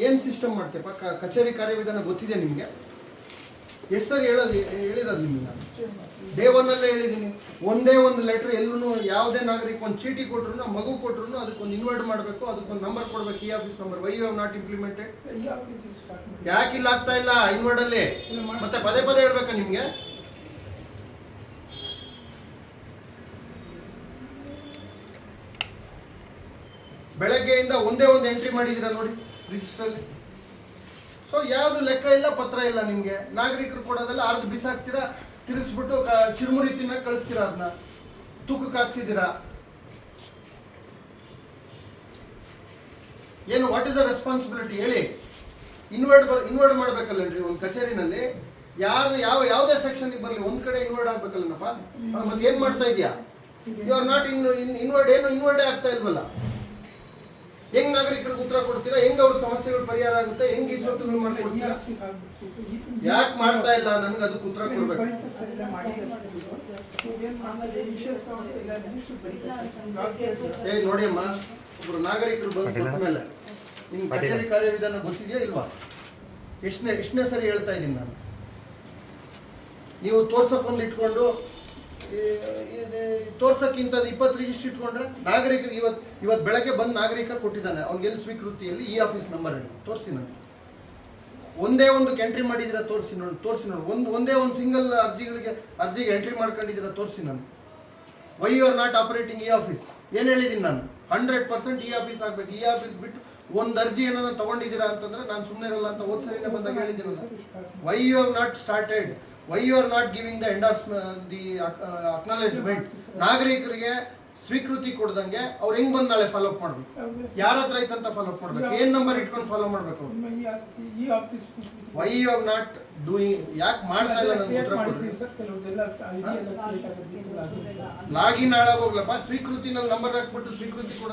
ಏನು ಸಿಸ್ಟಮ್ ಮಾಡ್ತೀಯಪ್ಪ? ಕಚೇರಿ ಕಾರ್ಯವಿಧಾನ ಗೊತ್ತಿದೆ ನಿಮಗೆ? ಎಷ್ಟು ಸರಿ ಹೇಳಿರೋದು ನಿಮಗೆ? ನಾನು ಡೇ ಒನ್ನಲ್ಲೇ ಹೇಳಿದ್ದೀನಿ. ಒಂದೇ ಒಂದು ಲೆಟ್ರ್ ಎಲ್ಲೂ ಯಾವುದೇ ನಾಗರಿಕ ಒಂದು ಚೀಟಿ ಕೊಟ್ಟರು, ಮಗು ಕೊಟ್ಟರು ಅದಕ್ಕೊಂದು ಇನ್ವರ್ಟ್ ಮಾಡಬೇಕು, ಅದಕ್ಕೊಂದು ನಂಬರ್ ಕೊಡಬೇಕು, ಈ office number. Why you have not implemented? ಯಾಕೆ ಇಲ್ಲ ಆಗ್ತಾ ಇಲ್ಲ ಇನ್ವರ್ಡಲ್ಲಿ? ಮತ್ತೆ ಪದೇ ಪದೇ ಹೇಳ್ಬೇಕಾ ನಿಮಗೆ? ಬೆಳಗ್ಗೆಯಿಂದ ಒಂದೇ ಒಂದು ಎಂಟ್ರಿ ಮಾಡಿದ್ದೀರಾ ನೋಡಿ ರಿಜಿಸ್ಟ್ರಲ್ಲಿ. ಸೊ ಯಾವುದು ಲೆಕ್ಕ ಇಲ್ಲ, ಪತ್ರ ಇಲ್ಲ ನಿಮಗೆ. ನಾಗರಿಕರು ಕೊಡೋದೆಲ್ಲ ಅರ್ಧ ಬಿಸಾಕ್ತೀರಾ, ತಿರುಗಿಸ್ಬಿಟ್ಟು ಚಿರುಮುರಿ ತಿನ್ನಕ್ಕೆ ಕಳಿಸ್ತೀರಾ, ಅದನ್ನ ತೂಕಕ್ಕೆ ಹಾಕ್ತಿದ್ದೀರಾ. ಏನು ವಾಟ್ ಇಸ್ ದ ರೆಸ್ಪಾನ್ಸಿಬಿಲಿಟಿ ಹೇಳಿ? ಇನ್ವರ್ಟ್ ಮಾಡಬೇಕಲ್ಲನ್ರಿ ಒಂದು ಕಚೇರಿನಲ್ಲಿ. ಯಾವುದೇ ಸೆಕ್ಷನ್ಗೆ ಬರಲಿ ಒಂದು ಕಡೆ ಇನ್ವರ್ಟ್ ಆಗ್ಬೇಕಲ್ಲನಪ್ಪ. ಮತ್ತೆ ಏನು ಮಾಡ್ತಾ ಇದೆಯಾ? You are not invert. ಏನು ಇನ್ವರ್ಟೇ ಆಗ್ತಾ ಇಲ್ವಲ್ಲ? ಹೆಂಗ್ ನಾಗರಿಕರಿಗೆ ಉತ್ತರ ಕೊಡ್ತೀರಾ? ಹೆಂಗ್ ಅವ್ರ ಸಮಸ್ಯೆಗಳು ಪರಿಹಾರ ಆಗುತ್ತೆ? ಹೆಂಗ್ ಈಶ್ವರಗಳು ಮಾಡ್ಕೊಡ್ತೀರಾ? ಯಾಕೆ ಮಾಡ್ತಾ ಇಲ್ಲ? ನನ್ಗೆ ಅದಕ್ಕೆ ಉತ್ತರ ಕೊಡ್ಬೇಕು. ನೋಡಿ ಅಮ್ಮ, ಒಬ್ರು ನಾಗರಿಕರು ಬಂದ ಮೇಲೆ ನಿಮ್ಗೆ ಕಚೇರಿ ಕಾರ್ಯವಿಧಾನ ಗೊತ್ತಿದೆಯಾ ಇಲ್ವಾ? ಎಷ್ಟನೇ ಸರಿ ಹೇಳ್ತಾ ಇದ್ದೀನಿ ನಾನು. ನೀವು ತೋರ್ಸಕ್ಕೊಂದು ಇಟ್ಕೊಂಡು ತೋರ್ಸಕ್ಕಿಂತ 20 ರಿಜಿಸ್ಟರ್ ಇಟ್ಕೊಂಡ್ರೆ ನಾಗರಿಕರಿಗೆ ಇವತ್ತು ಬೆಳಗ್ಗೆ ಬಂದು ನಾಗರಿಕ ಕೊಟ್ಟಿದ್ದಾನೆ, ಅವ್ನಿಗೆ ಎಲ್ಲಿ ಸ್ವೀಕೃತಿಯಲ್ಲಿ ಈ ಆಫೀಸ್ ನಂಬರ್ ಅಲ್ಲಿ ತೋರಿಸಿ. ನಾನು ಒಂದೇ ಒಂದು ಎಂಟ್ರಿ ಮಾಡಿದ್ದೀರಾ ತೋರಿಸಿ ನೋಡಿ. ಒಂದೇ ಒಂದು ಸಿಂಗಲ್ ಅರ್ಜಿಗೆ ಎಂಟ್ರಿ ಮಾಡ್ಕೊಂಡಿದ್ದೀರಾ ತೋರಿಸಿ. ನಾನು why you are not operating ಈ ಆಫೀಸ್ ಏನು ಹೇಳಿದ್ದೀನಿ ನಾನು? 100% ಈ ಆಫೀಸ್ ಆಗಬೇಕು. ಈ ಆಫೀಸ್ ಬಿಟ್ಟು ಒಂದು ಅರ್ಜಿ ಏನೋ ತಗೊಂಡಿದ್ದೀರಾ ಅಂತಂದ್ರೆ ನಾನು ಸುಮ್ಮನೆ ಇರಲ್ಲ ಅಂತ ಹೋದ ಸರಿನೇ ಬಂದಾಗ ಹೇಳಿದ್ದೀನಿ. Why you have not started? Why you are not giving the acknowledgement? ನಾಗರಿಕರಿಗೆ ಸ್ವೀಕೃತಿ ಕೊಡ್ದಂಗೆ ಅವ್ರು ಹೆಂಗ್ ಬಂದು ನಾಳೆ ಫಾಲೋ ಅಪ್ ಮಾಡ್ಬೇಕು? ಯಾರ ಹತ್ರ ಐತಂತ ಫಾಲೋ ಅಪ್ ಮಾಡ್ಬೇಕು? ಏನ್ ನಂಬರ್ ಇಟ್ಕೊಂಡು ಫಾಲೋ ಮಾಡ್ಬೇಕು? Why you have not doing? ಯಾಕೆ ಮಾಡ್ತಾ ಇಲ್ಲ? ನನ್ಗೆ ಉತ್ತರ ಕೊಡ್ರಿ. ಲಾಗಿನ್ ಹಾಳಾಗೋಗ್ಲಪ್ಪ. ಸ್ವೀಕೃತಿನಲ್ಲಿ ನಂಬರ್ ಹಾಕ್ಬಿಟ್ಟು ಸ್ವೀಕೃತಿ ಕೊಡೋದು